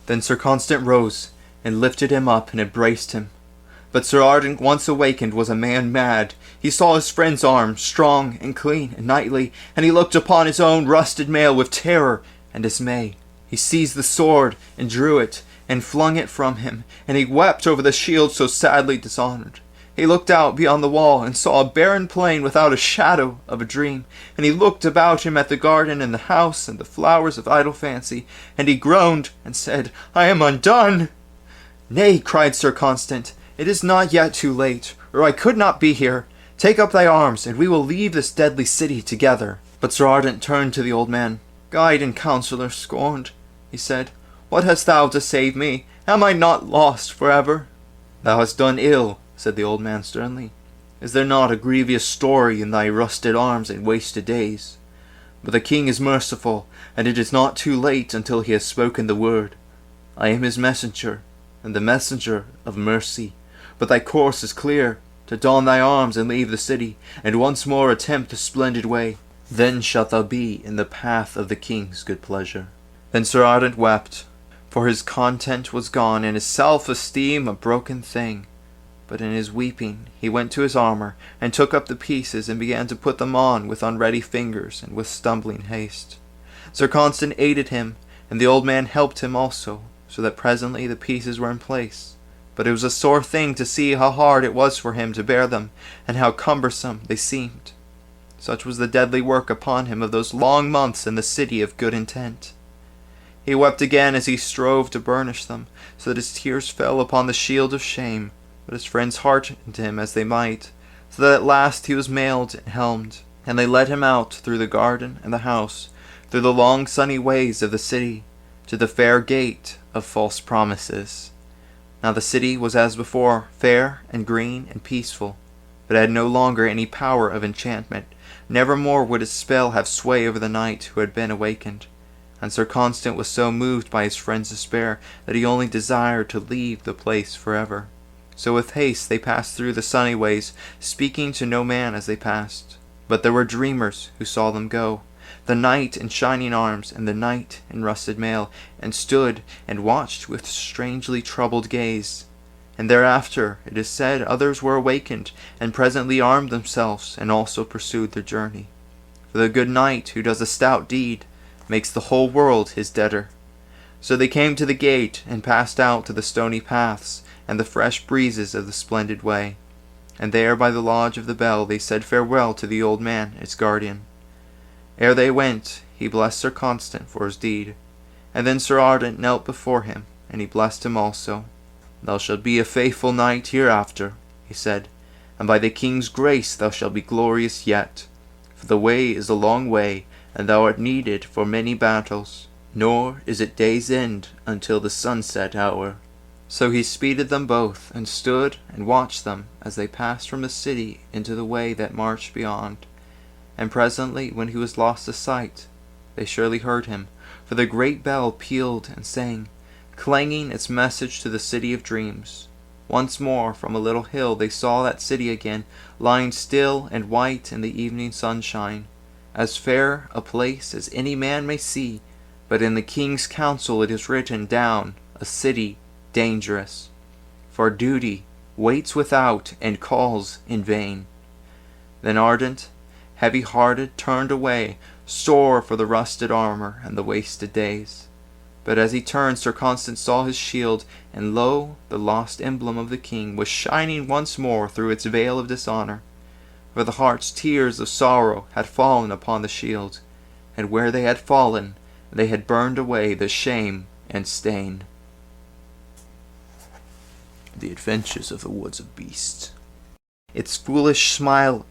Then Sir Constant rose, and lifted him up, and embraced him. But Sir Ardent, once awakened, was a man mad. He saw his friend's arm, strong and clean and knightly, and he looked upon his own rusted mail with terror and dismay. He seized the sword, and drew it, and flung it from him, and he wept over the shield so sadly dishonoured. He looked out beyond the wall, and saw a barren plain without a shadow of a dream, and he looked about him at the garden and the house and the flowers of idle fancy, and he groaned, and said, "I am undone!" "Nay," cried Sir Constant, "it is not yet too late, or I could not be here. Take up thy arms, and we will leave this deadly city together." But Sir Ardent turned to the old man. "Guide and counsellor scorned," he said, "what hast thou to save me? Am I not lost forever?" "Thou hast done ill," said the old man sternly. "Is there not a grievous story in thy rusted arms and wasted days? But the king is merciful, and it is not too late until he has spoken the word. I am his messenger, and the messenger of mercy. But thy course is clear, to don thy arms and leave the city, and once more attempt the splendid way. Then shalt thou be in the path of the king's good pleasure." Then Sir Ardent wept, for his content was gone, and his self-esteem a broken thing. But in his weeping he went to his armour, and took up the pieces, and began to put them on with unready fingers, and with stumbling haste. Sir Constant aided him, and the old man helped him also, so that presently the pieces were in place. But it was a sore thing to see how hard it was for him to bear them, and how cumbersome they seemed. Such was the deadly work upon him of those long months in the city of good intent. He wept again as he strove to burnish them, so that his tears fell upon the shield of shame. But his friends heartened him as they might, so that at last he was mailed and helmed, and they led him out through the garden and the house, through the long sunny ways of the city, to the fair gate of false promises. Now the city was as before, fair and green and peaceful, but had no longer any power of enchantment. Nevermore would its spell have sway over the knight who had been awakened. And Sir Constant was so moved by his friend's despair that he only desired to leave the place forever. So with haste they passed through the sunny ways, speaking to no man as they passed. But there were dreamers who saw them go, the knight in shining arms, and the knight in rusted mail, and stood and watched with strangely troubled gaze. And thereafter, it is said, others were awakened, and presently armed themselves, and also pursued their journey. For the good knight who does a stout deed makes the whole world his debtor. So they came to the gate, and passed out to the stony paths, and the fresh breezes of the splendid way. And there by the lodge of the bell they said farewell to the old man, its guardian. Ere they went, he blessed Sir Constant for his deed. And then Sir Ardent knelt before him, and he blessed him also. "Thou shalt be a faithful knight hereafter," he said, "and by the king's grace thou shalt be glorious yet. For the way is a long way, and thou art needed for many battles, nor is it day's end until the sunset hour." So he speeded them both, and stood and watched them as they passed from the city into the way that marched beyond. And presently, when he was lost to sight, they surely heard him, for the great bell pealed and sang, clanging its message to the city of dreams. Once more from a little hill they saw that city again, lying still and white in the evening sunshine, as fair a place as any man may see, but in the king's council it is written down, a city dangerous, for duty waits without and calls in vain. Then Ardent, heavy-hearted, turned away, sore for the rusted armour and the wasted days. But as he turned, Sir Constant saw his shield, and lo, the lost emblem of the king was shining once more through its veil of dishonour. For the heart's tears of sorrow had fallen upon the shield, and where they had fallen, they had burned away the shame and stain. The Adventures of the Woods of Beasts. Its foolish smile.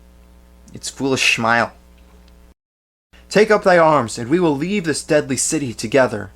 Take up thy arms, and we will leave this deadly city together.